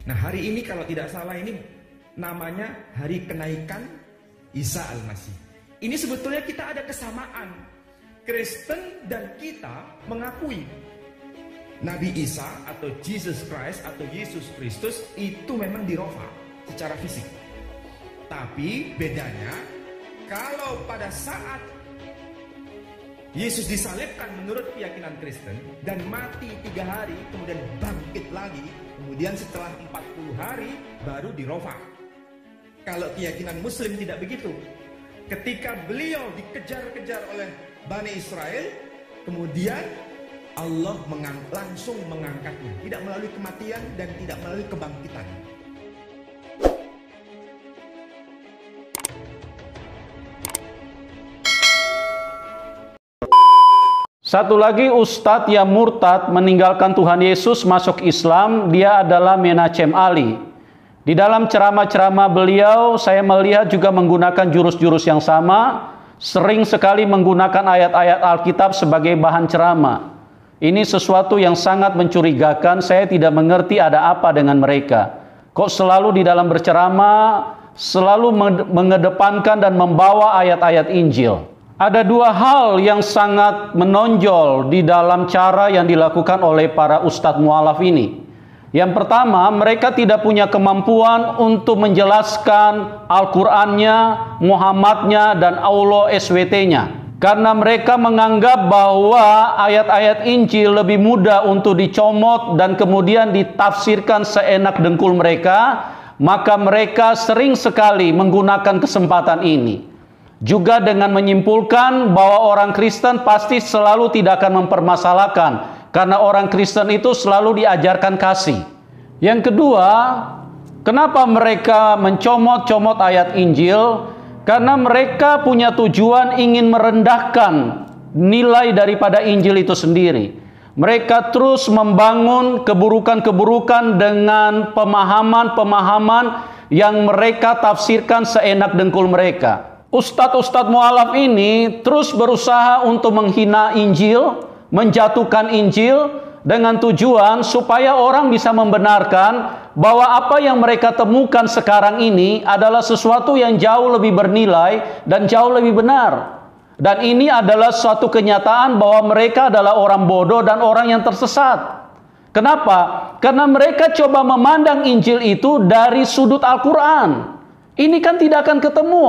Nah, hari ini kalau tidak salah ini namanya hari kenaikan Isa Al-Masih. Ini sebetulnya kita ada kesamaan. Kristen dan kita mengakui Nabi Isa atau Jesus Christ atau Yesus Kristus itu memang dirofa secara fisik. Tapi bedanya kalau pada saat Yesus disalibkan menurut keyakinan Kristen dan mati 3 hari kemudian bangkit lagi, kemudian setelah 40 hari baru dirofa. Kalau keyakinan Muslim tidak begitu. Ketika beliau dikejar-kejar oleh Bani Israel, kemudian Allah langsung mengangkatnya, tidak melalui kematian dan tidak melalui kebangkitan. Satu lagi ustadz yang murtad meninggalkan Tuhan Yesus masuk Islam, dia adalah Menachem Ali. Di dalam ceramah-ceramah beliau saya melihat juga menggunakan jurus-jurus yang sama, sering sekali menggunakan ayat-ayat Alkitab sebagai bahan ceramah. Ini sesuatu yang sangat mencurigakan, saya tidak mengerti ada apa dengan mereka. Kok selalu di dalam berceramah, selalu mengedepankan dan membawa ayat-ayat Injil. Ada 2 hal yang sangat menonjol di dalam cara yang dilakukan oleh para ustadz mualaf ini. Yang pertama, mereka tidak punya kemampuan untuk menjelaskan Al-Qur'annya, Muhammadnya, dan Allah SWT-nya. Karena mereka menganggap bahwa ayat-ayat Injil lebih mudah untuk dicomot dan kemudian ditafsirkan seenak dengkul mereka, maka mereka sering sekali menggunakan kesempatan ini. Juga dengan menyimpulkan bahwa orang Kristen pasti selalu tidak akan mempermasalahkan, karena orang Kristen itu selalu diajarkan kasih. Yang kedua, kenapa mereka mencomot-comot ayat Injil? Karena mereka punya tujuan ingin merendahkan nilai daripada Injil itu sendiri. Mereka terus membangun keburukan-keburukan dengan pemahaman-pemahaman yang mereka tafsirkan seenak dengkul mereka. Ustadz-ustadz mualaf ini terus berusaha untuk menghina Injil, menjatuhkan Injil dengan tujuan supaya orang bisa membenarkan bahwa apa yang mereka temukan sekarang ini adalah sesuatu yang jauh lebih bernilai dan jauh lebih benar. Dan ini adalah suatu kenyataan bahwa mereka adalah orang bodoh dan orang yang tersesat. Kenapa? Karena mereka coba memandang Injil itu dari sudut Al-Quran. Ini kan tidak akan ketemu.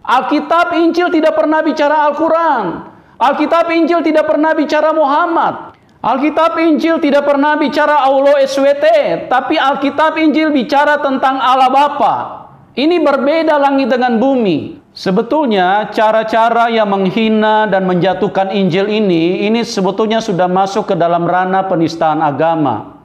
Alkitab Injil tidak pernah bicara Al-Quran. Alkitab Injil tidak pernah bicara Muhammad. Alkitab Injil tidak pernah bicara Allah SWT. Tapi Alkitab Injil bicara tentang Allah Bapa. Ini berbeda langit dengan bumi. Sebetulnya cara-cara yang menghina dan menjatuhkan Injil ini sebetulnya sudah masuk ke dalam ranah penistaan agama.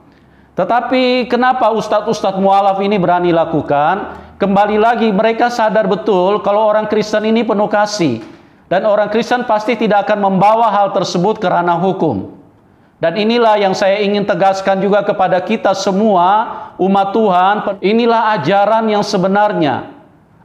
Tetapi kenapa ustadz-ustadz mualaf ini berani lakukan? Kembali lagi, mereka sadar betul kalau orang Kristen ini penuh kasih. Dan orang Kristen pasti tidak akan membawa hal tersebut ke ranah hukum. Dan inilah yang saya ingin tegaskan juga kepada kita semua, umat Tuhan. Inilah ajaran yang sebenarnya.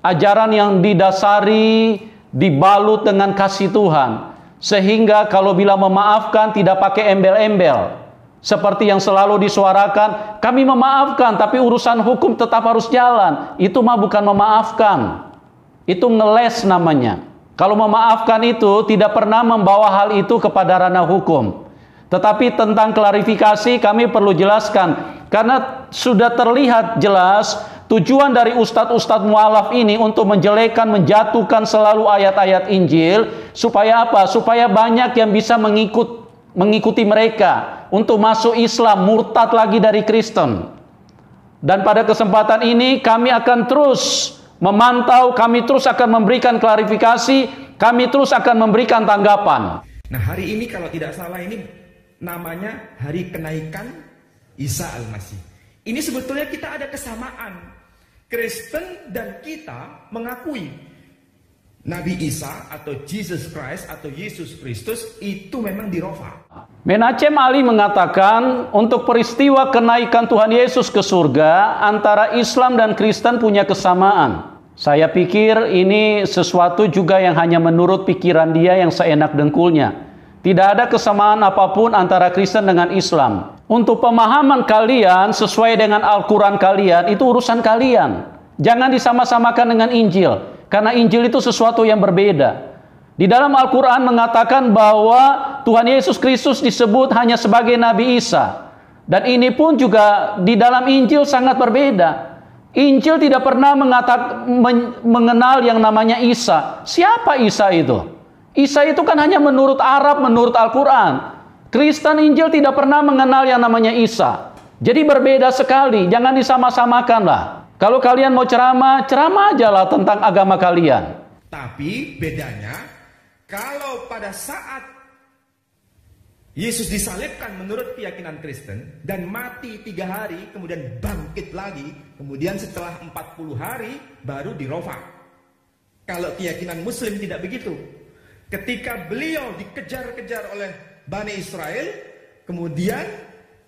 Ajaran yang didasari, dibalut dengan kasih Tuhan. Sehingga kalau bila memaafkan tidak pakai embel-embel. Seperti yang selalu disuarakan, kami memaafkan tapi urusan hukum tetap harus jalan. Itu mah bukan memaafkan. Itu ngeles namanya. Kalau memaafkan itu tidak pernah membawa hal itu kepada ranah hukum. Tetapi tentang klarifikasi kami perlu jelaskan. Karena sudah terlihat jelas tujuan dari ustadz-ustadz mualaf ini untuk menjelekan, menjatuhkan selalu ayat-ayat Injil. Supaya apa? Supaya banyak yang bisa mengikuti mereka untuk masuk Islam, murtad lagi dari Kristen. Dan pada kesempatan ini kami akan terus memantau, kami terus akan memberikan klarifikasi, kami terus akan memberikan tanggapan. Nah, hari ini kalau tidak salah ini namanya hari kenaikan Isa Al-Masih. Ini sebetulnya kita ada kesamaan. Kristen dan kita mengakui Nabi Isa atau Jesus Christ atau Yesus Kristus itu memang dirofa. Menachem Ali mengatakan untuk peristiwa kenaikan Tuhan Yesus ke surga antara Islam dan Kristen punya kesamaan. Saya pikir ini sesuatu juga yang hanya menurut pikiran dia yang seenak dengkulnya. Tidak ada kesamaan apapun antara Kristen dengan Islam. Untuk pemahaman kalian sesuai dengan Al-Quran kalian, itu urusan kalian. Jangan disama-samakan dengan Injil, karena Injil itu sesuatu yang berbeda. Di dalam Al-Quran mengatakan bahwa Tuhan Yesus Kristus disebut hanya sebagai Nabi Isa. Dan ini pun juga di dalam Injil sangat berbeda. Injil tidak pernah mengenal yang namanya Isa. Siapa Isa itu? Isa itu kan hanya menurut Arab, menurut Al-Quran. Kristen Injil tidak pernah mengenal yang namanya Isa. Jadi berbeda sekali, jangan disama-samakan lah. Kalau kalian mau ceramah, ceramah aja lah tentang agama kalian. Tapi bedanya, kalau pada saat Yesus disalibkan menurut keyakinan Kristen dan mati 3 hari, kemudian bangkit lagi, kemudian setelah 40 hari baru dirofak. Kalau keyakinan Muslim tidak begitu. Ketika beliau dikejar-kejar oleh Bani Israel, kemudian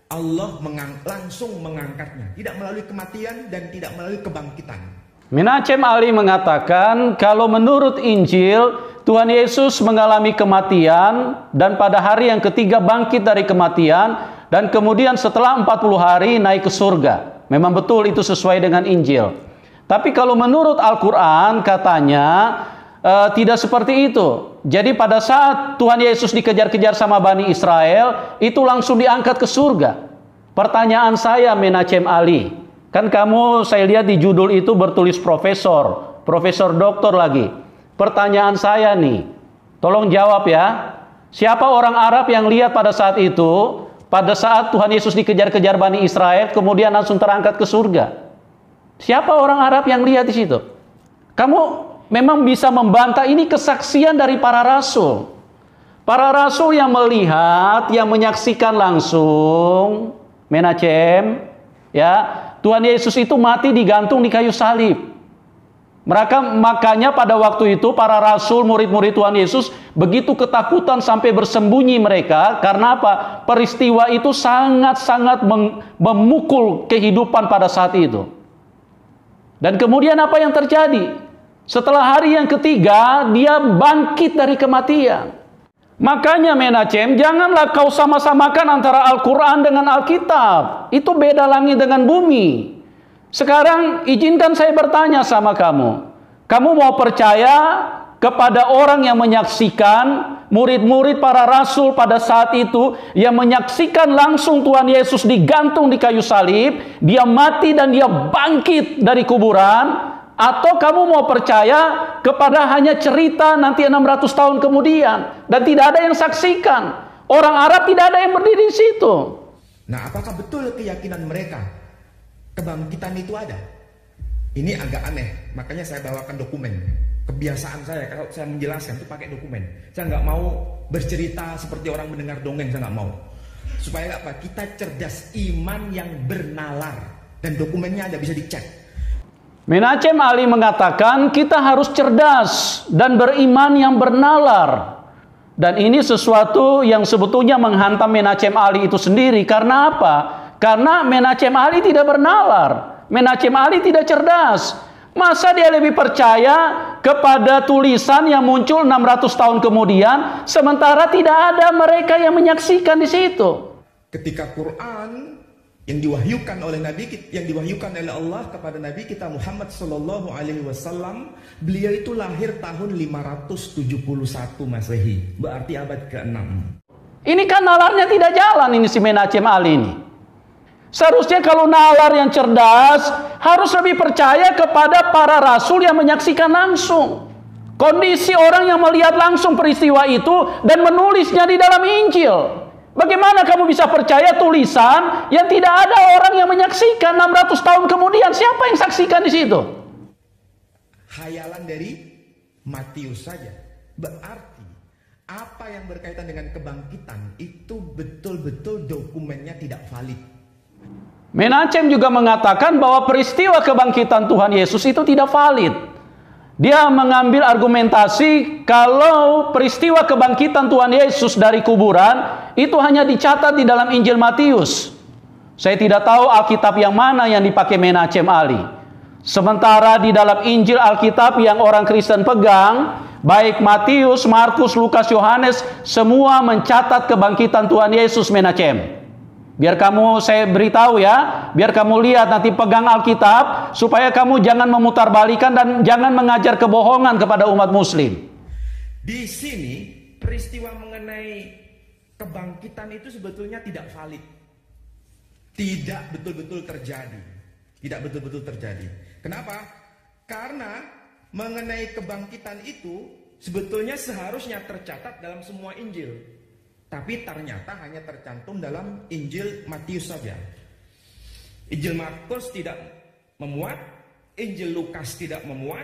Allah langsung mengangkatnya, tidak melalui kematian dan tidak melalui kebangkitan. Menachem Ali mengatakan kalau menurut Injil Tuhan Yesus mengalami kematian dan pada hari yang ketiga bangkit dari kematian dan kemudian setelah 40 hari naik ke surga. Memang betul itu sesuai dengan Injil. Tapi kalau menurut Al-Quran katanya tidak seperti itu. Jadi pada saat Tuhan Yesus dikejar-kejar sama Bani Israel, itu langsung diangkat ke surga. Pertanyaan saya, Menachem Ali, kan kamu saya lihat di judul itu bertulis profesor doktor lagi. Pertanyaan saya nih, tolong jawab ya. Siapa orang Arab yang lihat pada saat itu, pada saat Tuhan Yesus dikejar-kejar Bani Israel, kemudian langsung terangkat ke surga? Siapa orang Arab yang lihat di situ? Kamu memang bisa membantah ini kesaksian dari para rasul. Para rasul yang melihat, yang menyaksikan langsung, Menachem, ya, Tuhan Yesus itu mati digantung di kayu salib. Makanya pada waktu itu para rasul, murid-murid Tuhan Yesus begitu ketakutan sampai bersembunyi mereka. Karena apa? Peristiwa itu sangat-sangat memukul kehidupan pada saat itu. Dan kemudian apa yang terjadi? Setelah hari yang ketiga, dia bangkit dari kematian. Makanya Menachem, janganlah kau sama-samakan antara Al-Quran dengan Alkitab. Itu beda langit dengan bumi. Sekarang izinkan saya bertanya sama kamu. Kamu mau percaya kepada orang yang menyaksikan, murid-murid para rasul pada saat itu, yang menyaksikan langsung Tuhan Yesus digantung di kayu salib, dia mati dan dia bangkit dari kuburan? Atau kamu mau percaya kepada hanya cerita nanti 600 tahun kemudian dan tidak ada yang saksikan? Orang Arab tidak ada yang berdiri di situ. Nah, apakah betul keyakinan mereka kebangkitan itu ada? Ini agak aneh, makanya saya bawakan dokumen. Kebiasaan saya kalau saya menjelaskan itu pakai dokumen. Saya nggak mau bercerita seperti orang mendengar dongeng, saya nggak mau. Supaya apa? Kita cerdas, iman yang bernalar, dan dokumennya ada, bisa dicek. Menachem Ali mengatakan kita harus cerdas dan beriman yang bernalar. Dan ini sesuatu yang sebetulnya menghantam Menachem Ali itu sendiri. Karena apa? Karena Menachem Ali tidak bernalar. Menachem Ali tidak cerdas. Masa dia lebih percaya kepada tulisan yang muncul 600 tahun kemudian, sementara tidak ada mereka yang menyaksikan di situ. Ketika Quran yang diwahyukan oleh oleh Allah kepada Nabi kita Muhammad Sallallahu Alaihi Wasallam, beliau itu lahir tahun 571 Masehi, berarti abad ke-6. Ini kan nalarnya tidak jalan ini si Menachem Ali ini. Seharusnya kalau nalar yang cerdas harus lebih percaya kepada para rasul yang menyaksikan langsung kondisi orang yang melihat langsung peristiwa itu dan menulisnya di dalam Injil. Bagaimana kamu bisa percaya tulisan yang tidak ada orang yang menyaksikan 600 tahun kemudian? Siapa yang saksikan di situ? Hayalan dari Matius saja. Berarti apa yang berkaitan dengan kebangkitan itu betul-betul dokumennya tidak valid. Menachem juga mengatakan bahwa peristiwa kebangkitan Tuhan Yesus itu tidak valid. Dia mengambil argumentasi kalau peristiwa kebangkitan Tuhan Yesus dari kuburan itu hanya dicatat di dalam Injil Matius. Saya tidak tahu Alkitab yang mana yang dipakai Menachem Ali. Sementara di dalam Injil Alkitab yang orang Kristen pegang, baik Matius, Markus, Lukas, Yohanes, semua mencatat kebangkitan Tuhan Yesus Menachem. Biar kamu, saya beritahu ya, biar kamu lihat nanti pegang Alkitab, supaya kamu jangan memutarbalikan dan jangan mengajar kebohongan kepada umat muslim. Di sini peristiwa mengenai kebangkitan itu sebetulnya tidak valid. Tidak betul-betul terjadi. Tidak betul-betul terjadi. Kenapa? Karena mengenai kebangkitan itu sebetulnya seharusnya tercatat dalam semua Injil. Tapi ternyata hanya tercantum dalam Injil Matius saja. Injil Markus tidak memuat, Injil Lukas tidak memuat,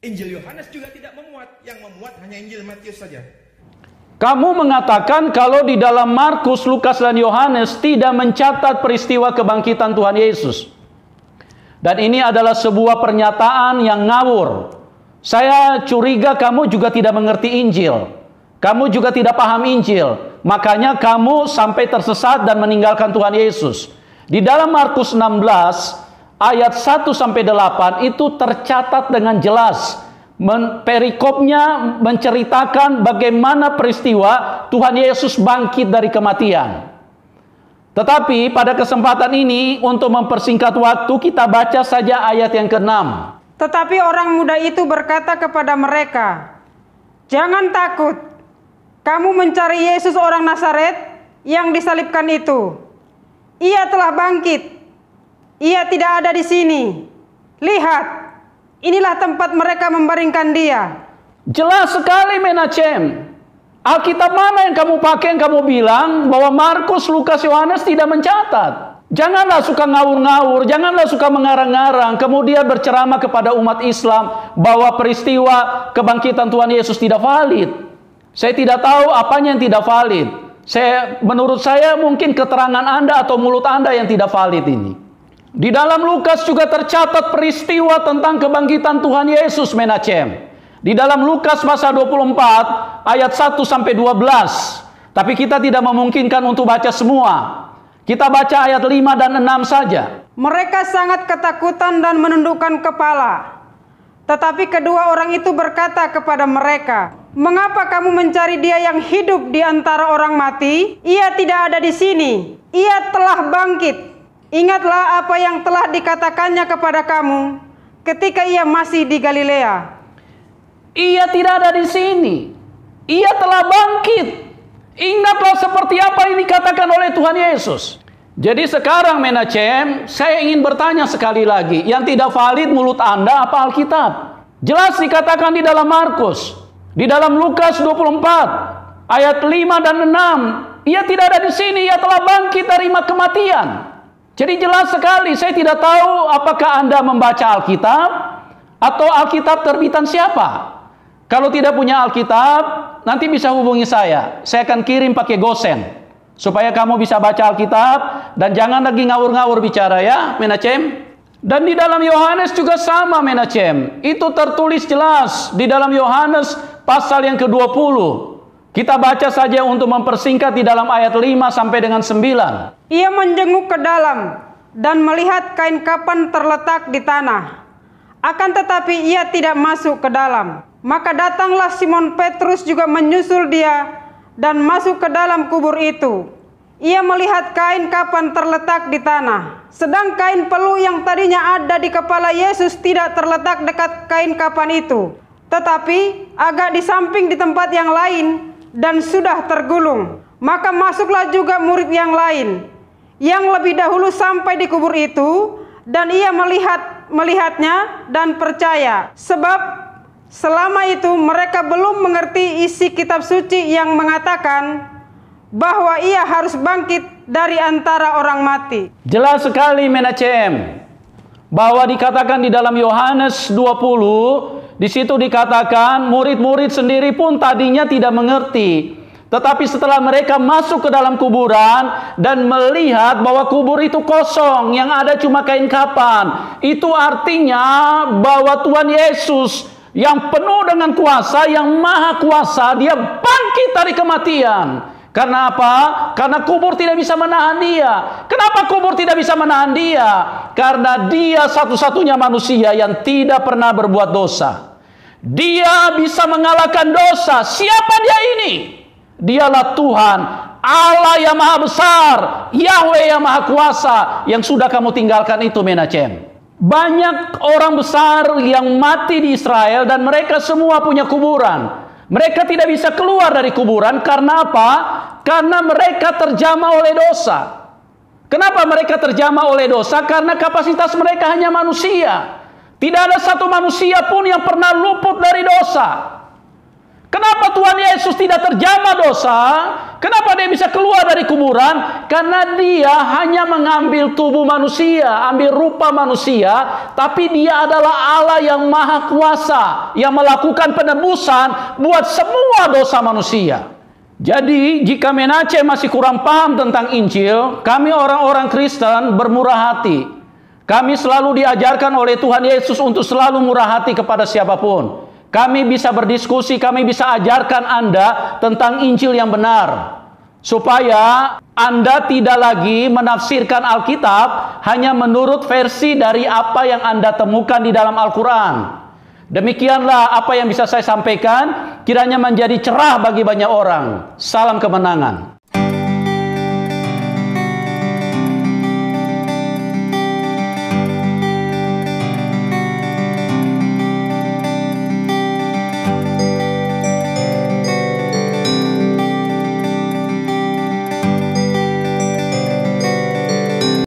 Injil Yohanes juga tidak memuat. Yang memuat hanya Injil Matius saja. Kamu mengatakan kalau di dalam Markus, Lukas, dan Yohanes tidak mencatat peristiwa kebangkitan Tuhan Yesus. Dan ini adalah sebuah pernyataan yang ngawur. Saya curiga kamu juga tidak mengerti Injil. Kamu juga tidak paham Injil. Makanya kamu sampai tersesat dan meninggalkan Tuhan Yesus. Di dalam Markus 16 ayat 1-8 itu tercatat dengan jelas. Perikopnya menceritakan bagaimana peristiwa Tuhan Yesus bangkit dari kematian. Tetapi pada kesempatan ini untuk mempersingkat waktu kita baca saja ayat yang ke-6. Tetapi orang muda itu berkata kepada mereka, "Jangan takut. Kamu mencari Yesus orang Nazaret yang disalibkan itu. Ia telah bangkit. Ia tidak ada di sini. Lihat, inilah tempat mereka membaringkan dia." Jelas sekali Menachem. Alkitab mana yang kamu pakai yang kamu bilang bahwa Markus, Lukas, Yohanes tidak mencatat? Janganlah suka ngawur-ngawur, janganlah suka mengarang-ngarang, kemudian berceramah kepada umat Islam bahwa peristiwa kebangkitan Tuhan Yesus tidak valid. Saya tidak tahu apanya yang tidak valid. Menurut saya mungkin keterangan Anda atau mulut Anda yang tidak valid ini. Di dalam Lukas juga tercatat peristiwa tentang kebangkitan Tuhan Yesus Menachem. Di dalam Lukas pasal 24 ayat 1-12. Tapi kita tidak memungkinkan untuk baca semua. Kita baca ayat 5 dan 6 saja. Mereka sangat ketakutan dan menundukkan kepala. Tetapi kedua orang itu berkata kepada mereka, "Mengapa kamu mencari dia yang hidup di antara orang mati? Ia tidak ada di sini. Ia telah bangkit. Ingatlah apa yang telah dikatakannya kepada kamu ketika ia masih di Galilea." Ia tidak ada di sini. Ia telah bangkit. Ingatlah seperti apa yang dikatakan oleh Tuhan Yesus. Jadi sekarang Menachem, saya ingin bertanya sekali lagi, yang tidak valid mulut Anda apa Alkitab? Jelas dikatakan di dalam Markus, di dalam Lukas 24 ayat 5 dan 6, ia tidak ada di sini, ia telah bangkit dari kematian. Jadi jelas sekali, saya tidak tahu apakah Anda membaca Alkitab atau Alkitab terbitan siapa. Kalau tidak punya Alkitab, nanti bisa hubungi saya akan kirim pakai Gosen. Supaya kamu bisa baca Alkitab dan jangan lagi ngawur-ngawur bicara ya, Menachem. Dan di dalam Yohanes juga sama Menachem. Itu tertulis jelas di dalam Yohanes pasal yang ke-20. Kita baca saja untuk mempersingkat di dalam ayat 5 sampai dengan 9. Ia menjenguk ke dalam dan melihat kain kapan terletak di tanah. Akan tetapi ia tidak masuk ke dalam. Maka datanglah Simon Petrus juga menyusul dia dan masuk ke dalam kubur itu. Ia melihat kain kapan terletak di tanah, sedang kain pelu yang tadinya ada di kepala Yesus tidak terletak dekat kain kapan itu, tetapi agak di samping di tempat yang lain dan sudah tergulung. Maka masuklah juga murid yang lain, yang lebih dahulu sampai di kubur itu, dan ia melihatnya dan percaya, sebab selama itu mereka belum mengerti isi kitab suci yang mengatakan bahwa ia harus bangkit dari antara orang mati. Jelas sekali Menachem bahwa dikatakan di dalam Yohanes 20, di situ dikatakan murid-murid sendiri pun tadinya tidak mengerti. Tetapi setelah mereka masuk ke dalam kuburan dan melihat bahwa kubur itu kosong, yang ada cuma kain kapan, itu artinya bahwa Tuhan Yesus yang penuh dengan kuasa, yang maha kuasa, dia bangkit dari kematian. Karena apa? Karena kubur tidak bisa menahan dia. Kenapa kubur tidak bisa menahan dia? Karena dia satu-satunya manusia yang tidak pernah berbuat dosa. Dia bisa mengalahkan dosa. Siapa dia ini? Dialah Tuhan, Allah yang maha besar, Yahweh yang maha kuasa, yang sudah kamu tinggalkan itu Menachem. Banyak orang besar yang mati di Israel dan mereka semua punya kuburan. Mereka tidak bisa keluar dari kuburan karena apa? Karena mereka terjamah oleh dosa. Kenapa mereka terjamah oleh dosa? Karena kapasitas mereka hanya manusia. Tidak ada satu manusia pun yang pernah luput dari dosa. Kenapa Tuhan Yesus tidak terjamah dosa? Kenapa dia bisa keluar dari kuburan? Karena dia hanya mengambil tubuh manusia, ambil rupa manusia, tapi dia adalah Allah yang maha kuasa, yang melakukan penebusan buat semua dosa manusia. Jadi jika Menachem masih kurang paham tentang Injil, kami orang-orang Kristen bermurah hati. Kami selalu diajarkan oleh Tuhan Yesus untuk selalu murah hati kepada siapapun. Kami bisa berdiskusi, kami bisa ajarkan Anda tentang Injil yang benar. Supaya Anda tidak lagi menafsirkan Alkitab hanya menurut versi dari apa yang Anda temukan di dalam Al-Quran. Demikianlah apa yang bisa saya sampaikan, kiranya menjadi cerah bagi banyak orang. Salam kemenangan.